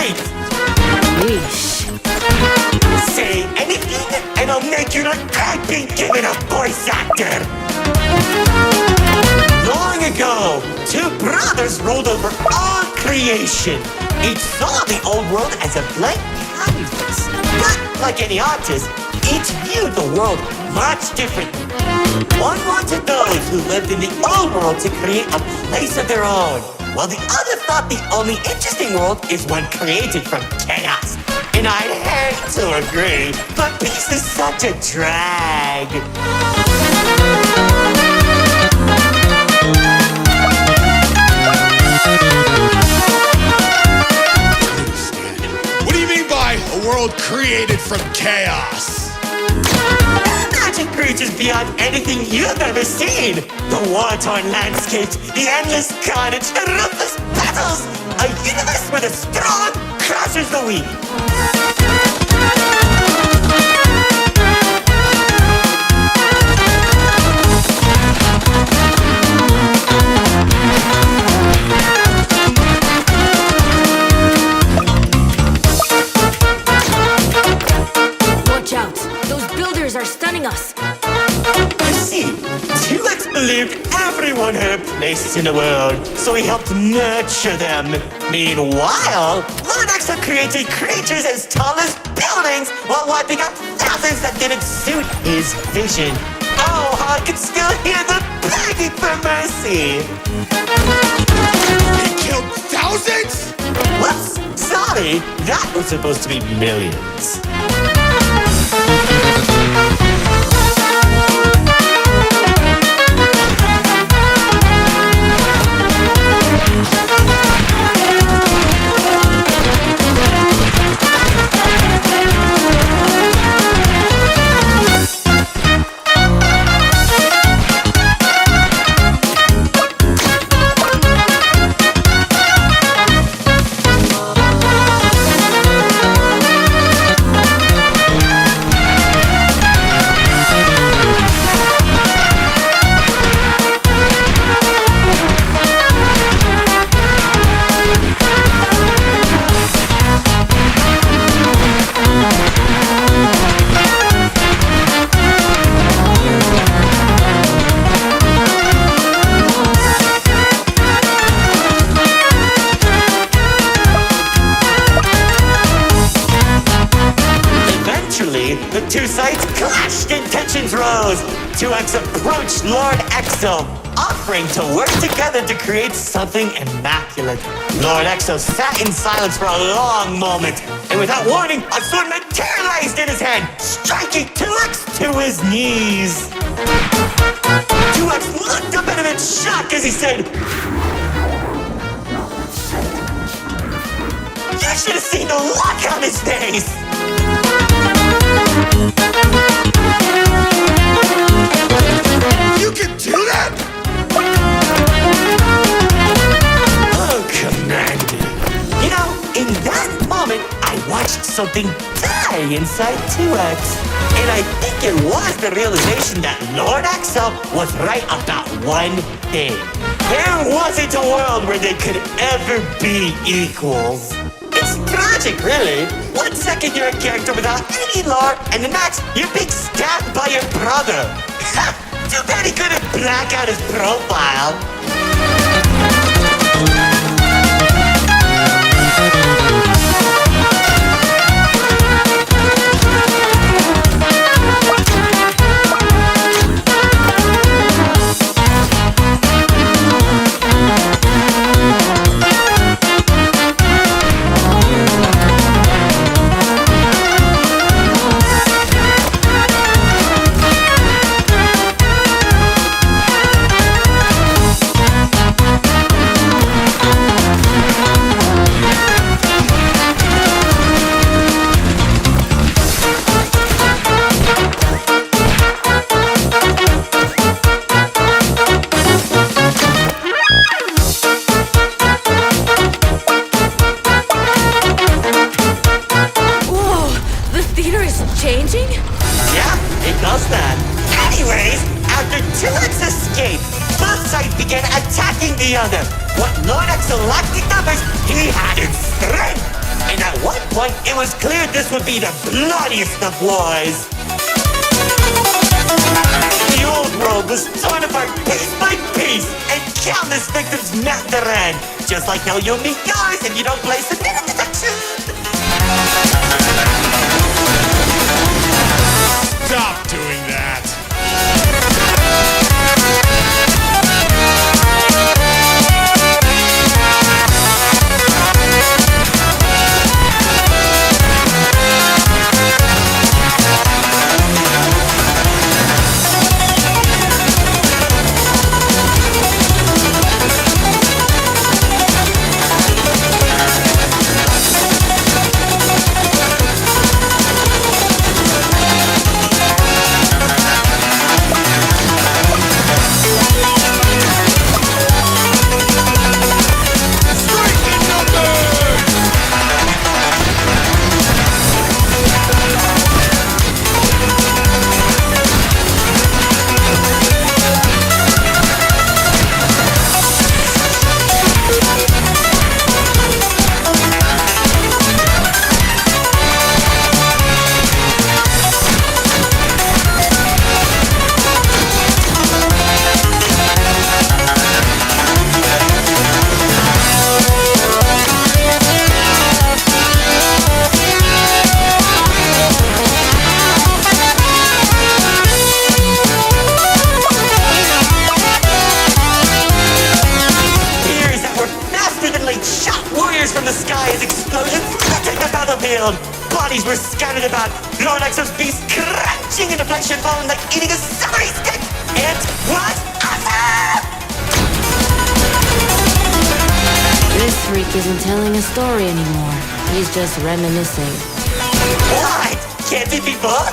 right! Yeesh. Say anything, and I'll make you regret being given a voice actor! Long ago, two brothers ruled over all creation. Each saw the old world as a blank canvas. But, like any artist, each viewed the world much differently. One wanted those who lived in the old world to create a place of their own, while the other thought the only interesting world is one created from chaos. And I'd hate to agree, but peace is such a drag. What do you mean by a world created from chaos? Imagine creatures beyond anything you've ever seen. The war-torn landscapes, the endless carnage, the ruthless battles. A universe where the strong crushes the weak. Are stunning us. You see, T-Rex believed everyone had a place in the world, so he helped nurture them. Meanwhile, Lord Exo created creatures as tall as buildings while wiping out thousands that didn't suit his vision. Oh, I can still hear them begging for mercy. He killed thousands? Whoops, sorry, that was supposed to be millions. The two sides clashed and tensions rose. 2X approached Lord Exo, offering to work together to create something immaculate. Lord Exo sat in silence for a long moment, and without warning, a sword materialized in his hand, striking 2X to his knees. 2X looked up at him in shock as he said, "You should have seen the look on his face!" You can do that? Oh, Commander. You know, in that moment, I watched something die inside 2X. And I think it was the realization that Lord Exo was right about one thing. There wasn't a world where they could ever be equals. It's tragic, really. 1 second you're a character without any lore, and the next you're being stabbed by your brother. Too bad he couldn't black out his profile. What Lord Exo lacked in numbers, he had in strength. And point, it was clear this would be the bloodiest of wars. The old world was torn apart piece by piece, and countless victims met their end. Just like how you'll meet yours if you don't place a minute detection. Stop doing that. From the sky as explosions littered the battlefield. Bodies were scattered about. Lord Exo's beast crunching into flesh and bone like eating a celery stick. It was awesome! This freak isn't telling a story anymore. He's just reminiscing. What? Can't it be fun?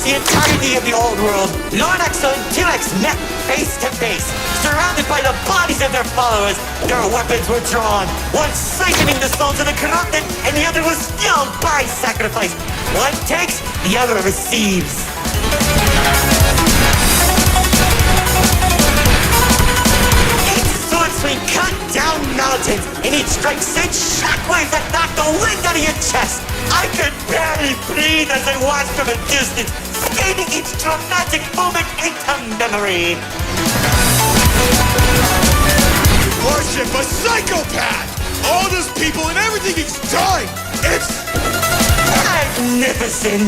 The entirety of the old world, Lord Exo and 2X met face to face. Surrounded by the bodies of their followers, their weapons were drawn. One siphoning the souls of the corrupted, and the other was fueled by sacrifice. One takes, the other receives. Each sword swing cut down mountains, and each strike sent shockwaves that knocked the wind out of your chest. I could barely breathe as I watched from a distance, scathing each dramatic moment into memory. Worship a psychopath! All those people and everything he's done! It's magnificent!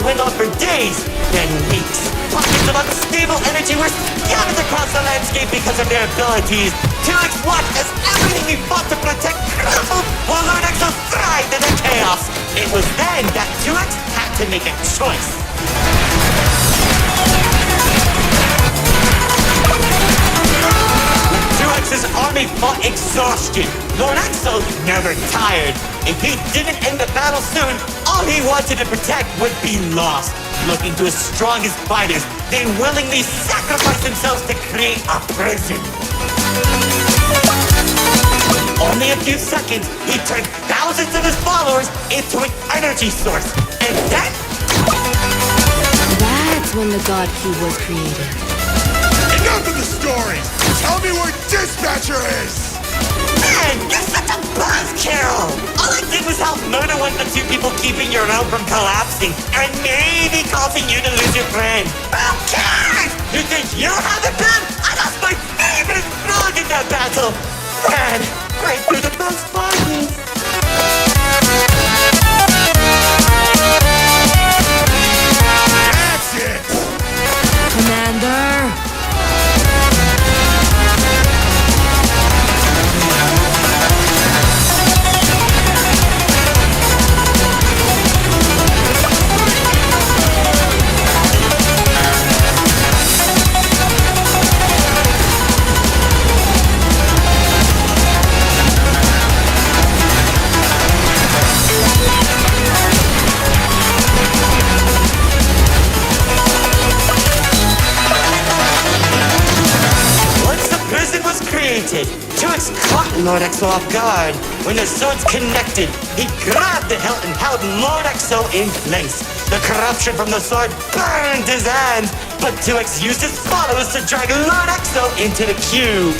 Went on for days, then weeks. Pockets of unstable energy were scattered across the landscape because of their abilities. 2X watched as everything he fought to protect crumbled, while Lord Exo thrived in the chaos. It was then that 2X had to make a choice. 2X's army fought exhaustion. Lord Exo never tired. If he didn't end the battle soon, all he wanted to protect would be lost. Looking to his strongest fighters, they willingly sacrificed themselves to create a prison. Only a few seconds, he turned thousands of his followers into an energy source. And then... That's when the God Key was created. enough of the stories! Tell me where Dispatcher is! Man, you're such a buzzkill! All I did was help murder one of the two people keeping your realm from collapsing, and maybe causing you to lose your friend. Who cares? You think you have it bad? I lost my favorite frog in that battle! Ran right through the best bodies! That's it! granted. 2X caught Lord Exo off guard. When the swords connected, he grabbed the hilt and held Lord Exo in place. The corruption from the sword burned his hands, but 2X used his followers to drag Lord Exo into the cube.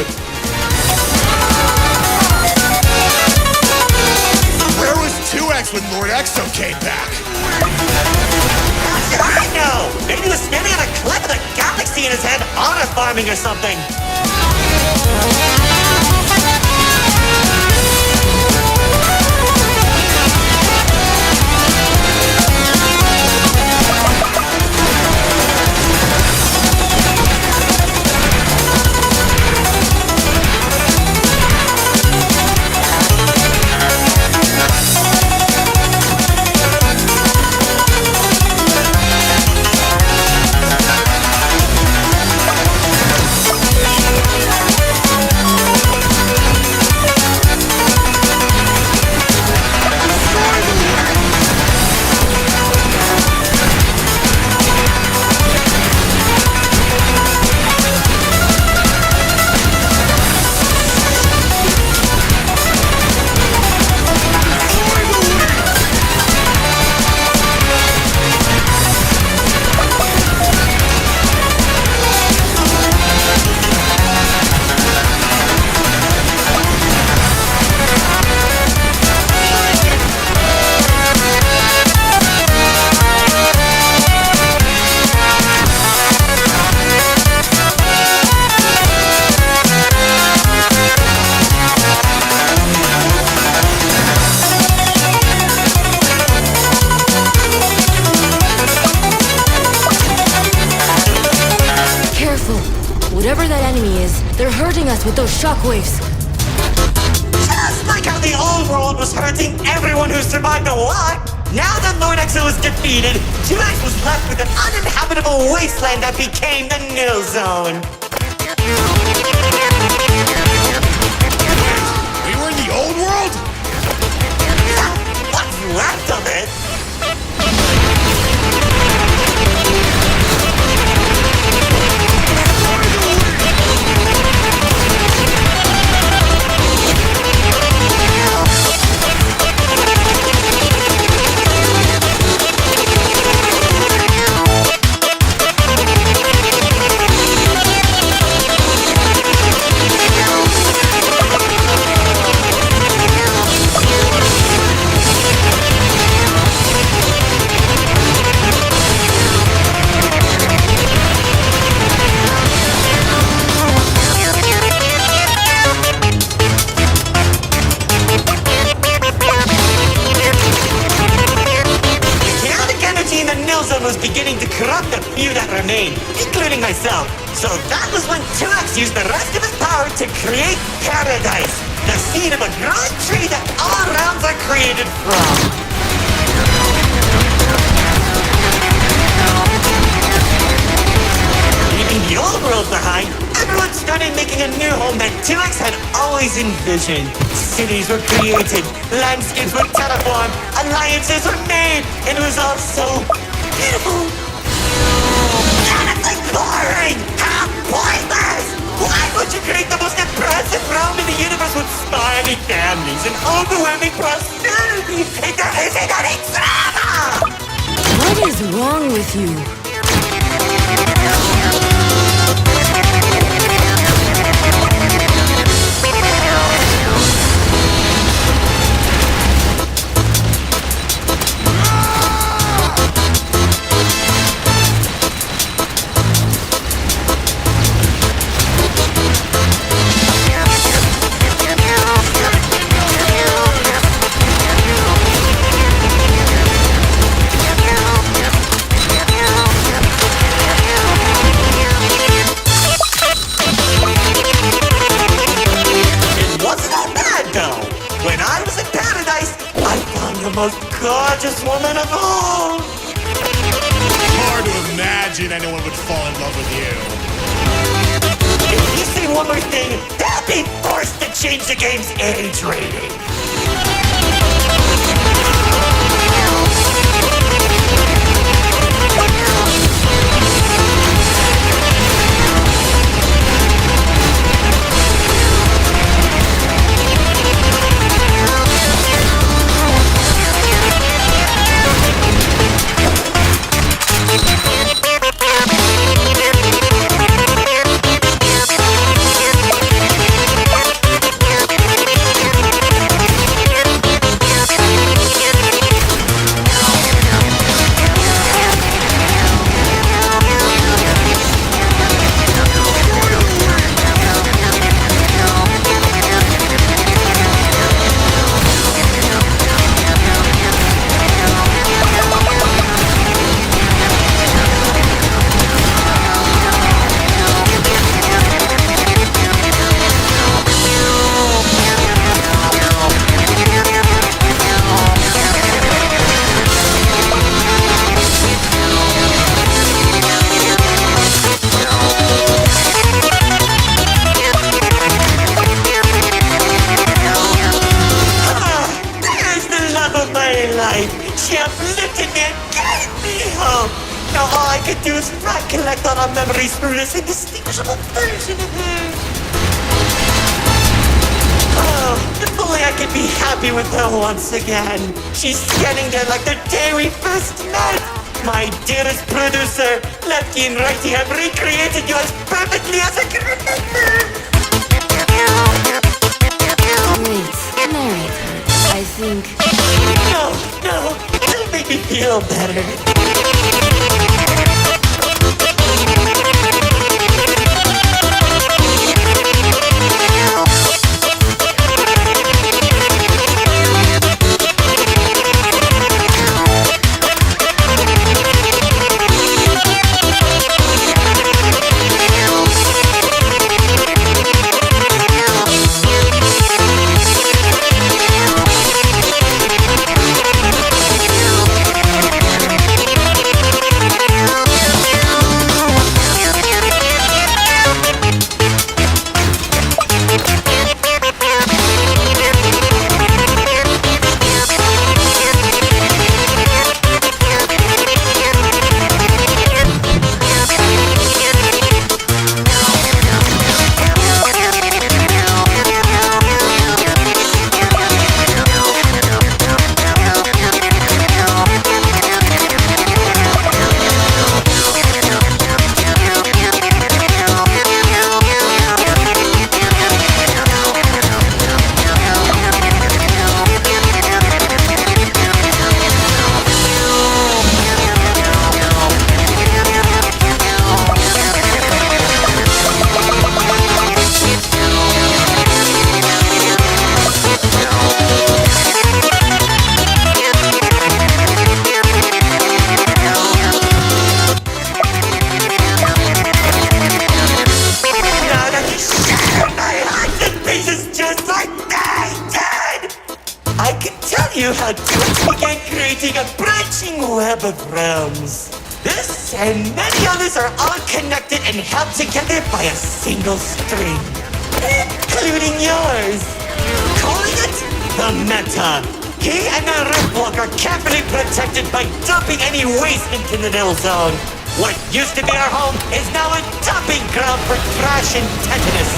Where was 2X when Lord Exo came back? I know! Maybe he was standing on a cliff with a galaxy in his head, honor farming or something. Whatever that enemy is, they're hurting us with those shockwaves. Just like how the old world was hurting everyone who survived the war, now that Lord Exo was defeated, 2X was left with an uninhabitable wasteland that became the Nil Zone. We were in the old world? What's left of it? Was beginning to corrupt the few that remained, including myself. So that was when 2X used the rest of his power to create Paradise, the seed of a growing tree that all realms are created from. Leaving the old world behind, everyone started making a new home that 2X had always envisioned. Cities were created, landscapes were terraformed, alliances were made, and it was all so beautiful. Honestly boring! How pointless! Why would you create the most impressive realm in the universe with spawning families and overwhelming prosperity if there isn't any drama? What is wrong with you? Most gorgeous woman of all! Hard to imagine anyone would fall in love with you. If you say one more thing, they'll be forced to change the game's age rating. now all I could do is recollect all our memories through this indistinguishable version of her. Oh, if only I could be happy with her once again. She's standing there like the day we first met. My dearest producer, lefty and righty, have recreated you as perfectly as I can remember. Wait, narrate her. I think... No, it'll make me feel better. How Twitch began creating a branching web of realms. This and many others are all connected and held together by a single string, including yours. Calling it the Meta. He and the Riftwalk are carefully protected by dumping any waste into the nil zone. What used to be our home is now a dumping ground for trash and tetanus.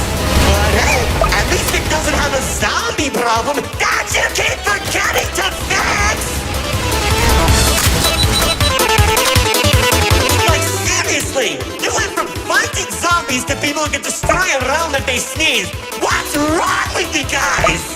But hey, at least it doesn't have a zombie problem that you keep forgetting to fix! Like seriously, you went from fighting zombies to people who can destroy a realm if they sneeze. What's wrong with you guys?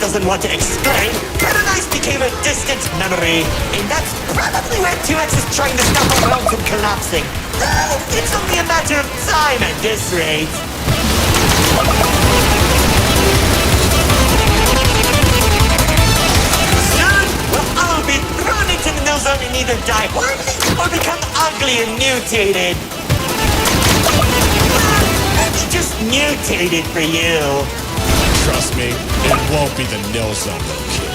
Doesn't want to explain, Paradise became a distant memory, and that's probably where 2X is trying to stop our world from collapsing. It's only a matter of time at this rate. Soon, we'll all be thrown into the nil zone and either die horribly or become ugly and mutated. Maybe just mutated for you. Trust me, it won't be the nil zone that'll kill you.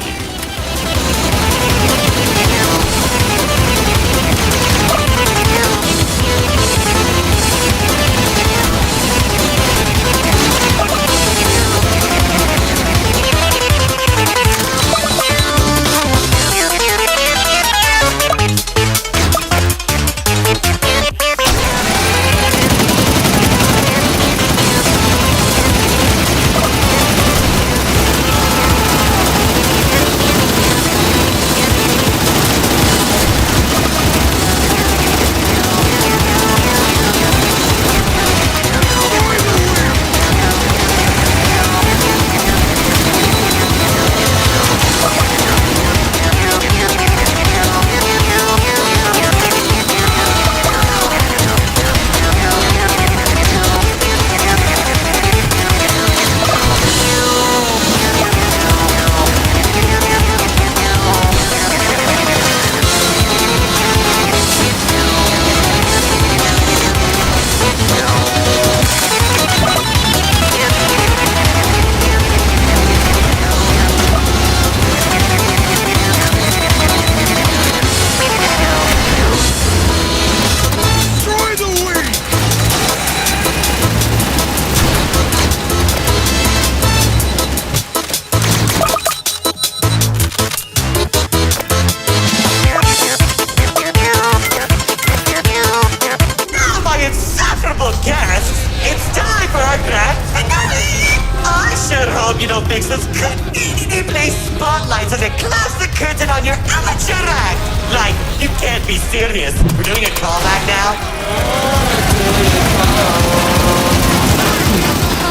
professional fixers conveniently place spotlights as they close the curtain on your amateur act. Like, you can't be serious. We're doing a callback now?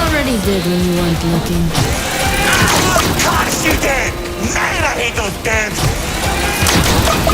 Already did when you weren't looking. Oh, of course you did! Man, I hate those bands!